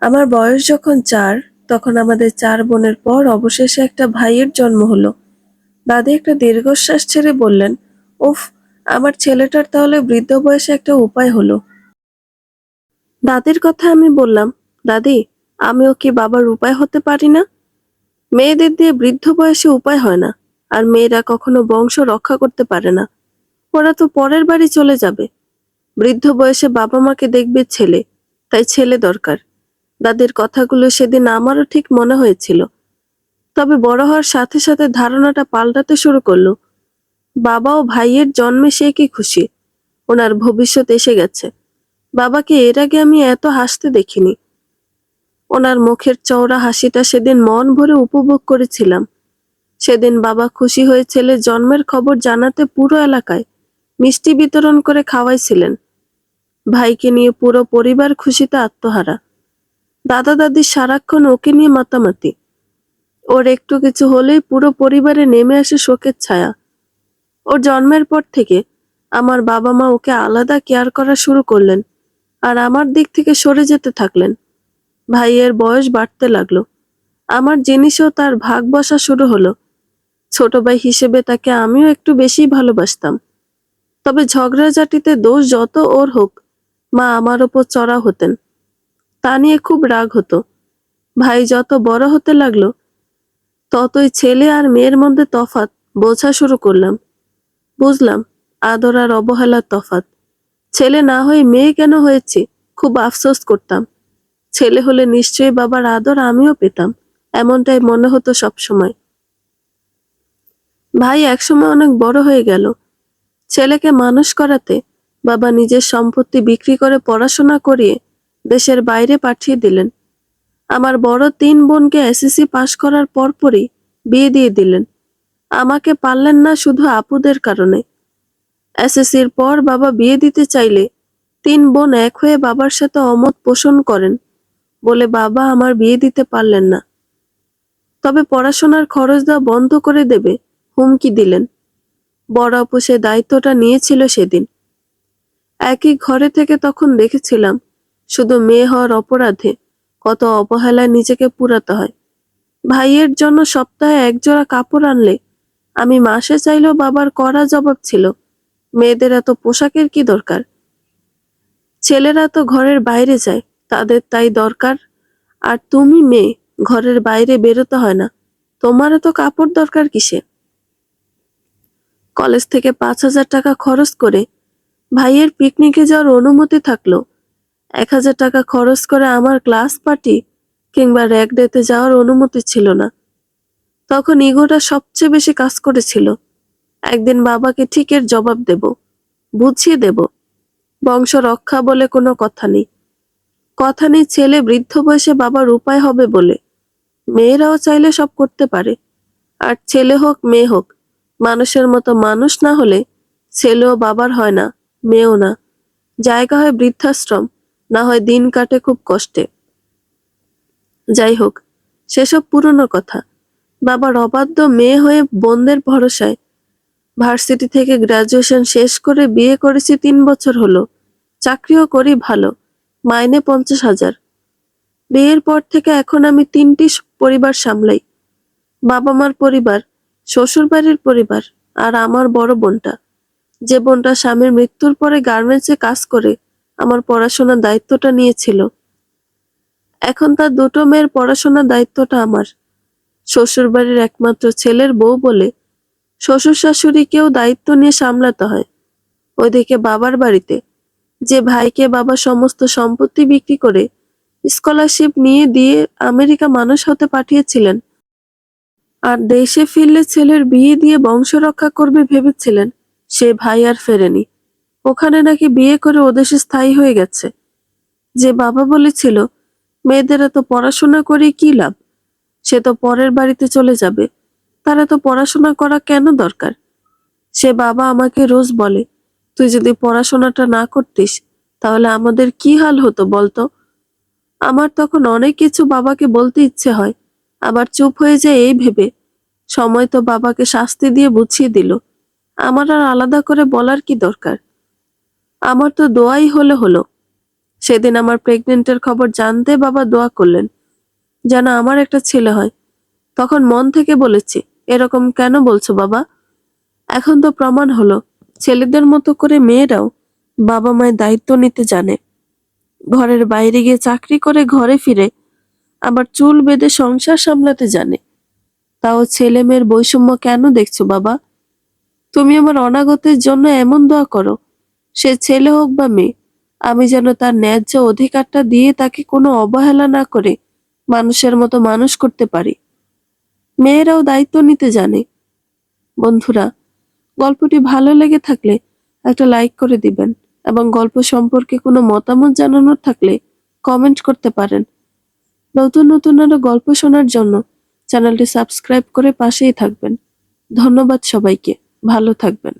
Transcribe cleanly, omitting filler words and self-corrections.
আমার বয়স যখন ৪, তখন আমাদের ৪ বোনের পর অবশেষে একটা ভাইয়ের জন্ম হলো। দাদি একটা দীর্ঘশ্বাস ছেড়ে বললেন, উফ, আমার ছেলেটার তাহলে বৃদ্ধ বয়সে একটা উপায় হলো। দাদির কথা আমি বললাম, দাদি, আমিও কি বাবার উপায় হতে পারি না? মেয়েদের দিয়ে বৃদ্ধ বয়সে উপায় হয় না, আর মেয়েরা কখনো বংশ রক্ষা করতে পারে না। ওরা তো পরের বাড়ি চলে যাবে। বৃদ্ধ বয়সে বাবা মাকে দেখবে ছেলে, তাই ছেলে দরকার। দাদির কথাগুলো সেদিন আমারও ঠিক মনে হয়েছিল, তবে বড় হওয়ার সাথে সাথে ধারণাটা পাল্টাতে শুরু করলো। বাবা ও ভাইয়ের জন্মে সে কি খুশি, ওনার ভবিষ্যৎ এসে গেছে। বাবাকে এর আগে আমি এত হাসতে দেখিনি। ওনার মুখের চওড়া হাসিটা সেদিন মন ভরে উপভোগ করেছিলাম। সেদিন বাবা খুশি হয়ে ছেলের জন্মের খবর জানাতে পুরো এলাকায় মিষ্টি বিতরণ করে খাওয়াইছিলেন। ভাইকে নিয়ে পুরো পরিবার খুশিতে আত্মহারা। দাদা দাদি সারাক্ষণ ওকে নিয়ে মাতামাতি। ওর একটু কিছু হলেই পুরো পরিবারে নেমে আসে শোকের ছায়া। ওর জন্মের পর থেকে আমার বাবা মা ওকে আলাদা কেয়ার করা শুরু করলেন, আর আমার দিক থেকে সরে যেতে থাকলেন। ভাইয়ের বয়স বাড়তে লাগলো, আমার জিনিসও তার ভাগ বসা শুরু হলো। ছোট ভাই হিসেবে তাকে আমিও একটু বেশি ভালোবাসতাম, তবে ঝগড়াঝাটিতে দোষ যত ওর হোক, মা আমার ওপর চড়া হতেন। তা নিয়ে খুব রাগ হতো। ভাই যত বড় হতে লাগলো, ততই ছেলে আর মেয়ের মধ্যে তফাৎ বোঝা শুরু করলাম। বুঝলাম আদর আর অবহেলার তফাৎ। ছেলে না হয়ে মেয়ে কেন হয়েছে খুব আফসোস করতাম। ছেলে হলে নিশ্চয়ই বাবার আদর আমিও পেতাম, এমনটাই মনে হতো সব সময়। ভাই একসময় অনেক বড় হয়ে গেল। ছেলেকে মানুষ করাতে বাবা নিজের সম্পত্তি বিক্রি করে পড়াশোনা করিয়ে দেশের বাইরে পাঠিয়ে দিলেন। আমার বড় ৩ বোনকে এসএসসি পাশ করার পরপরই বিয়ে দিয়ে দিলেন। আমাকে পারলেন না শুধু আপুদের কারণে। এসএসসির পর বাবা বিয়ে দিতে চাইলে ৩ বোন এক হয়ে বাবার সাথে অমত পোষণ করেন বলে বাবা আমার বিয়ে দিতে পারলেন না। তবে পড়াশোনার খরচ দেওয়া বন্ধ করে দেবে হুমকি দিলেন। বড় আপু সে দায়িত্বটা নিয়েছিল সেদিন। একই ঘরে থেকে তখন দেখেছিলাম শুধু মেয়ে হওয়ার অপরাধে কত অবহেলায় নিজেকে পুরাতে হয়। ভাইয়ের জন্য সপ্তাহে একজোড়া কাপড় আনলে আমি মাসে চাইলেও বাবার কড়া জবাব ছিল, মেয়েদের এত পোশাকের কি দরকার? ছেলেরা তো ঘরের বাইরে যায়, তাদের তাই দরকার। আর তুমি মেয়ে, ঘরের বাইরে বেরোতে হয় না, তোমার এত কাপড় দরকার কিসে? কলেজ থেকে ৫,০০০ টাকা খরচ করে ভাইয়ের পিকনিকে যাওয়ার অনুমতি থাকলো, ১,০০০ টাকা খরচ করে আমার ক্লাস পার্টি কিংবা র্যাগ ডেতে যাওয়ার অনুমতি ছিল না। তখন ইগোটা সবচেয়ে বেশি কাজ করেছিল। একদিন বাবাকে ঠিক এর জবাব দেব, বুঝিয়ে দেব। বংশ রক্ষা বলে কোনো কথা নেই। কথা নেই ছেলে বৃদ্ধ বয়সে বাবার উপায় হবে বলে। মেয়েরাও চাইলে সব করতে পারে। আর ছেলে হোক মেয়ে হোক, মানুষের মতো মানুষ না হলে ছেলেও বাবার হয় না, মেয়েও না। জায়গা হয় বৃদ্ধাশ্রম, না হয় দিন কাটে খুব কষ্টে। যাই হোক, সেসব পুরনো কথা। বাবার অবাধ্য মেয়ে হয়ে বোনদের ভরসায় ভার্সিটি থেকে গ্রাজুয়েশন শেষ করে বিয়ে করেছি ৩ বছর হলো। চাকরিও করি ভালো, মাইনে ৫০,০০০। বিয়ের পর থেকে এখন আমি ৩টি পরিবার সামলাই। বাবা মার পরিবার, শ্বশুর বাড়ির পরিবার, আর আমার বড় বোনটা, যে বোনটা স্বামীর মৃত্যুর পরে গার্মেন্টসে কাজ করে আমার পড়াশোনার দায়িত্বটা নিয়েছিল। এখন তার ২টো মেয়ের পড়াশোনার দায়িত্বটা আমার। শ্বশুর বাড়ির একমাত্র ছেলের বউ বলে শ্বশুর শাশুড়িকেও দায়িত্ব নিয়ে সামলাতে হয়। ওইদিকে বাবার বাড়িতে যে ভাইকে বাবা সমস্ত সম্পত্তি বিক্রি করে স্কলারশিপ নিয়ে দিয়ে আমেরিকা মানুষ হতে পাঠিয়েছিলেন, আর দেশে ফিরলে ছেলের বিয়ে দিয়ে বংশ রক্ষা করবে ভেবেছিলেন, সে ভাই আর ফেরেনি। ওখানে নাকি বিয়ে করে ওদেশে স্থায়ী হয়ে গেছে। যে বাবা বলেছিল মেয়েদের এত পড়াশোনা করে কি লাভ, সে তো পরের বাড়িতে চলে যাবে, তার এত পড়াশোনা করা কেন দরকার? সে বাবা আমাকে রোজ বলে, তুই যদি পড়াশোনাটা না করতিস তাহলে আমাদের কি হাল হতো বলতো? আমার তখন অনেক কিছু বাবাকে বলতে ইচ্ছে হয়, আবার চুপ হয়ে যায় এই ভেবে সময় তো বাবাকে শাস্তি দিয়ে বুঝিয়ে দিল, আমার আর আলাদা করে বলার কি দরকার? আমার তো দোয়াই হলে হলো, সেদিন আমার প্রেগনেন্টের খবর জানতে বাবা দোয়া করলেন যেন আমার একটা ছেলে হয়। তখন মন থেকে বলেছি, এরকম কেন বলছো বাবা? এখন তো প্রমাণ হলো ছেলেদের মতো করে মেয়েরাও বাবা মায়ের দায়িত্ব নিতে জানে। ঘরের বাইরে গিয়ে চাকরি করে ঘরে ফিরে আবার চুল বেঁধে সংসার সামলাতে জানে। তাও ছেলে মেয়ের বৈষম্য কেন দেখছো বাবা? তুমি আমার অনাগতের জন্য এমন দোয়া করো, সে ছেলে হোক বা মেয়ে, আমি যেন তার ন্যায্য অধিকারটা দিয়ে তাকে কোনো অবহেলা না করে মানুষের মতো মানুষ করতে পারি। মেয়েরাও দায়িত্ব নিতে জানে। বন্ধুরা, গল্পটি ভালো লেগে থাকলে একটা লাইক করে দিবেন এবং গল্প সম্পর্কে কোনো মতামত জানানোর থাকলে কমেন্ট করতে পারেন। নতুন নতুন আরো গল্প শোনার জন্য চ্যানেলটি সাবস্ক্রাইব করে পাশেই থাকবেন। ধন্যবাদ সবাইকে। ভালো থাকবেন।